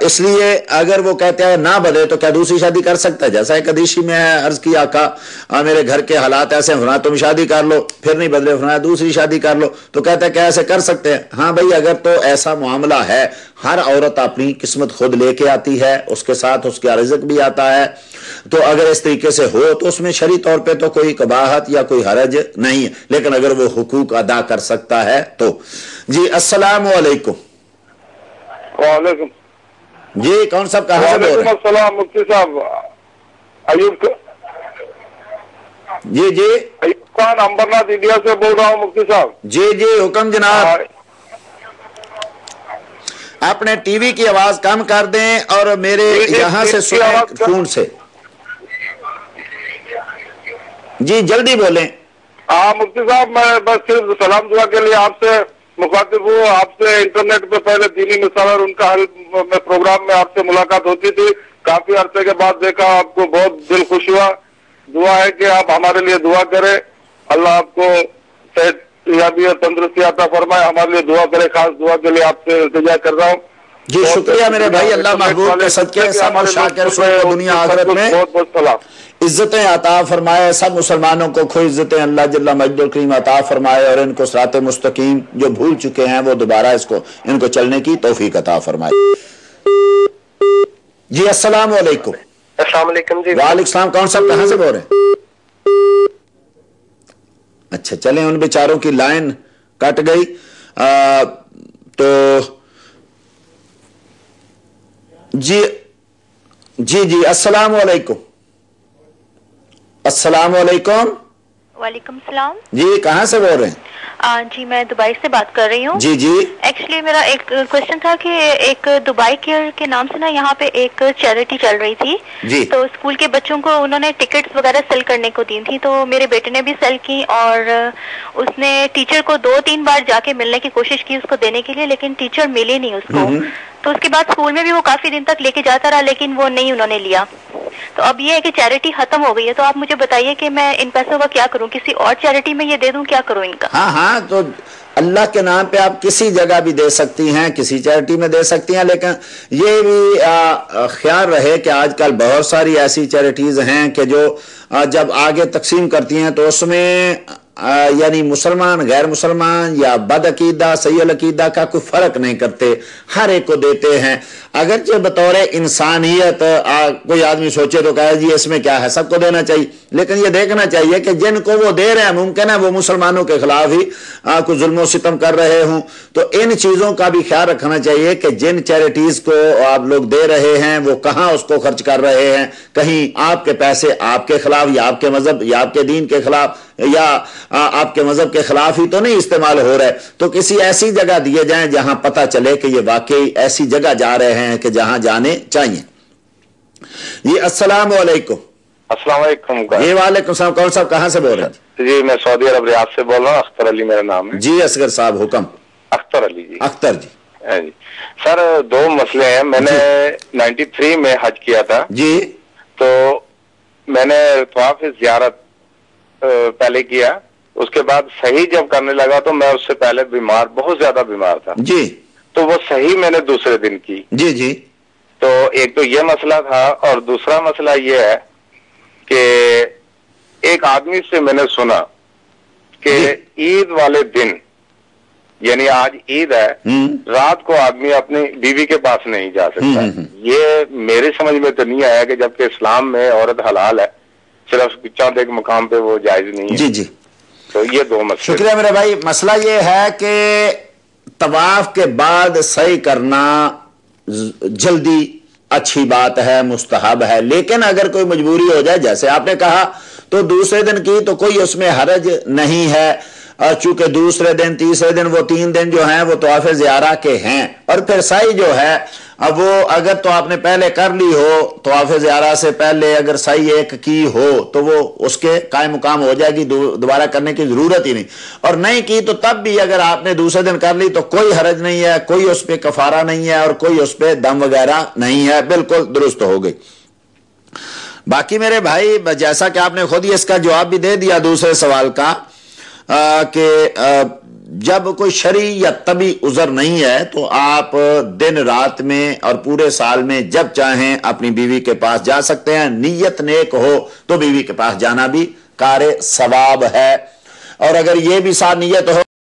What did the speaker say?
اس لیے اگر وہ کہتے ہیں نہ بدلے تو کیا دوسری شادی کر سکتا ہے؟ جیسا ایک حدیث میں عرض کیا آقا میرے گھر کے حالات ایسے ہیں، تم شادی کر لو، پھر نہیں بدلے فرمایا دوسری شادی کر لو، تو کہتا ہے کیا ایسے کر سکتے ہیں؟ ہاں بھائی، اگر تو ایسا معاملہ ہے، ہر عورت اپنی قسمت خود لے کے آتی ہے، اس کے ساتھ اس کا رزق بھی آتا ہے، تو اگر اس طریقے سے ہو تو اس میں شرعی طور پہ تو کوئی قباحت یا کوئی حرج نہیں ہے، لیکن اگر وہ حقوق ادا کر سکتا ہے تو۔ جی السلام علیکم۔ وعلیکم جی کون صاحب کہاں سے بول رہے ہیں؟ وعلیکم السلام مفتی صاحب، ایوب جی جی ایوب خان امبرناتھ انڈیا سے بول رہا ہوں مفتی صاحب۔ جی جی حکم جناب۔ اپنے ٹی وی کی آواز کم کر دیں اور میرے یہاں سے سنیں فون سے۔ جی جلدی بولیں۔ ہاں مفتی صاحب، میں بس صرف سلام دعا کے لیے آپ سے مخاطب ہوں۔ آپ سے انٹرنیٹ پہ پہلے دینی مسائل اور ان کا حل میں پروگرام میں آپ سے ملاقات ہوتی تھی، کافی عرصے کے بعد دیکھا آپ کو، بہت دل خوش ہوا۔ دعا ہے کہ آپ ہمارے لیے دعا کریں، اللہ آپ کو صحت یابی اور تندرستی عطا فرمائے، ہمارے لیے دعا کرے، خاص دعا کے لیے آپ سے التجا کر رہا ہوں۔ جی شکریہ میرے بھائی، اللہ محبوب کے صدقے سب اور شاکر سوئے دنیا آخرت میں بہت بہت سلام، عزتیں عطا فرمائے، سب مسلمانوں کو کوئی عزتیں اللہ جل مجد الکریم عطا فرمائے، اور ان کو صراط مستقیم جو بھول چکے ہیں وہ دوبارہ ان کو چلنے کی توفیق عطا فرمائے۔ جی السلام علیکم۔ السلام علیکم جی۔ وعلیکم السلام، کون صاحب کہاں سے بول رہے ہیں؟ اچھا چلیں، ان بیچاروں کی لائن کٹ گئی، تو جی جی جی السلام علیکم۔ السلام علیکم۔ وعلیکم السلام۔ جی کہاں سے بول رہے ہیں؟ جی میں دبئی سے بات کر رہی ہوں۔ جی جی ایکچولی میرا ایک کوشچن تھا کہ ایک دبئی کیئر کے نام سے نا یہاں پہ ایک چیریٹی چل رہی تھی جی، تو اسکول کے بچوں کو انہوں نے ٹکٹس وغیرہ سیل کرنے کو دی تھی، تو میرے بیٹے نے بھی سیل کی اور اس نے ٹیچر کو 2-3 بار جا کے ملنے کی کوشش کی اس کو دینے کے لیے، لیکن ٹیچر ملی نہیں اس کو۔ تو اس کے بعد اسکول میں بھی وہ کافی دن تک لے کے جاتا رہا لیکن وہ نہیں انہوں نے لیا۔ تو اب یہ ہے کہ چیریٹی ختم ہو گئی ہے، تو آپ مجھے بتائیے کہ میں ان پیسوں کا کیا کروں، کسی اور چیریٹی میں یہ دے دوں، کیا کروں ان کا؟ ہاں ہاں، تو اللہ کے نام پہ آپ کسی جگہ بھی دے سکتی ہیں، کسی چیریٹی میں دے سکتی ہیں، لیکن یہ بھی خیال رہے کہ آج کل بہت ساری ایسی چیریٹیز ہیں کہ جو جب آگے تقسیم کرتی ہیں تو اس میں یعنی مسلمان غیر مسلمان یا بد عقیدہ صحیح العقیدہ کا کوئی فرق نہیں کرتے، ہر ایک کو دیتے ہیں۔ اگرچہ بطور انسانیت کوئی آدمی سوچے تو کہے جی اس میں کیا ہے، سب کو دینا چاہیے، لیکن یہ دیکھنا چاہیے کہ جن کو وہ دے رہے ہیں ممکن ہے وہ مسلمانوں کے خلاف ہی کوئی ظلم و ستم کر رہے ہوں، تو ان چیزوں کا بھی خیال رکھنا چاہیے کہ جن چیریٹیز کو آپ لوگ دے رہے ہیں وہ کہاں اس کو خرچ کر رہے ہیں، کہیں آپ کے پیسے آپ کے خلاف یا آپ کے مذہب یا آپ کے دین کے خلاف یا آپ کے مذہب کے خلاف ہی تو نہیں استعمال ہو رہے، تو کسی ایسی جگہ دیے جائیں جہاں پتہ چلے کہ یہ واقعی ایسی جگہ جا رہے ہیں کہ جہاں جانے چاہیے۔ جی السلام علیکم۔ السلام علیکم۔ جی وعلیکم السلام، کون صاحب کہاں سے بول رہے ہیں؟ جی میں سعودی عرب ریاض سے بول رہا ہوں، اختر علی میرا نام ہے۔ جی اصغر صاحب حکم۔ اختر علی جی۔ اختر جی۔ جی سر، 2 مسئلے ہیں۔ میں نے 93 میں حج کیا تھا جی، تو میں نے طواف زیارت پہلے کیا، اس کے بعد صحیح جب کرنے لگا تو میں اس سے پہلے بیمار، بہت زیادہ بیمار تھا جی تو وہ صحیح میں نے دوسرے دن کی۔ جی جی تو ایک تو یہ مسئلہ تھا، اور دوسرا مسئلہ یہ ہے کہ ایک آدمی سے میں نے سنا کہ عید والے دن، یعنی آج عید ہے، رات کو آدمی اپنی بیوی کے پاس نہیں جا سکتا۔ یہ میری سمجھ میں تو نہیں آیا کہ جبکہ اسلام میں عورت حلال ہے، صرف چاند ایک مقام پہ وہ جائز نہیں ہے۔ جی جی، تو یہ 2 مسئلے۔ شکریہ میرے بھائی۔ مسئلہ یہ ہے کہ طواف کے بعد سعی کرنا جلدی اچھی بات ہے، مستحب ہے، لیکن اگر کوئی مجبوری ہو جائے جیسے آپ نے کہا تو دوسرے دن کی تو کوئی اس میں حرج نہیں ہے، اور چونکہ دوسرے دن تیسرے دن وہ 3 دن جو ہیں وہ طواف زیارہ کے ہیں، اور پھر سعی جو ہے اب وہ اگر تو آپ نے پہلے کر لی ہو طواف زیارہ سے پہلے اگر سعی ایک کی ہو تو وہ اس کے قائم مقام ہو جائے گی، دوبارہ کرنے کی ضرورت ہی نہیں، اور نہیں کی تو تب بھی اگر آپ نے دوسرے دن کر لی تو کوئی حرج نہیں ہے، کوئی اس پہ کفارہ نہیں ہے اور کوئی اس پہ دم وغیرہ نہیں ہے، بالکل درست ہو گئی۔ باقی میرے بھائی جیسا کہ آپ نے خود ہی اس کا جواب بھی دے دیا دوسرے سوال کا کہ جب کوئی شرعی یا طبی عذر نہیں ہے تو آپ دن رات میں اور پورے سال میں جب چاہیں اپنی بیوی کے پاس جا سکتے ہیں. نیت نیک ہو تو بیوی کے پاس جانا بھی کار ثواب ہے. اور اگر یہ بھی ساتھ نیت ہو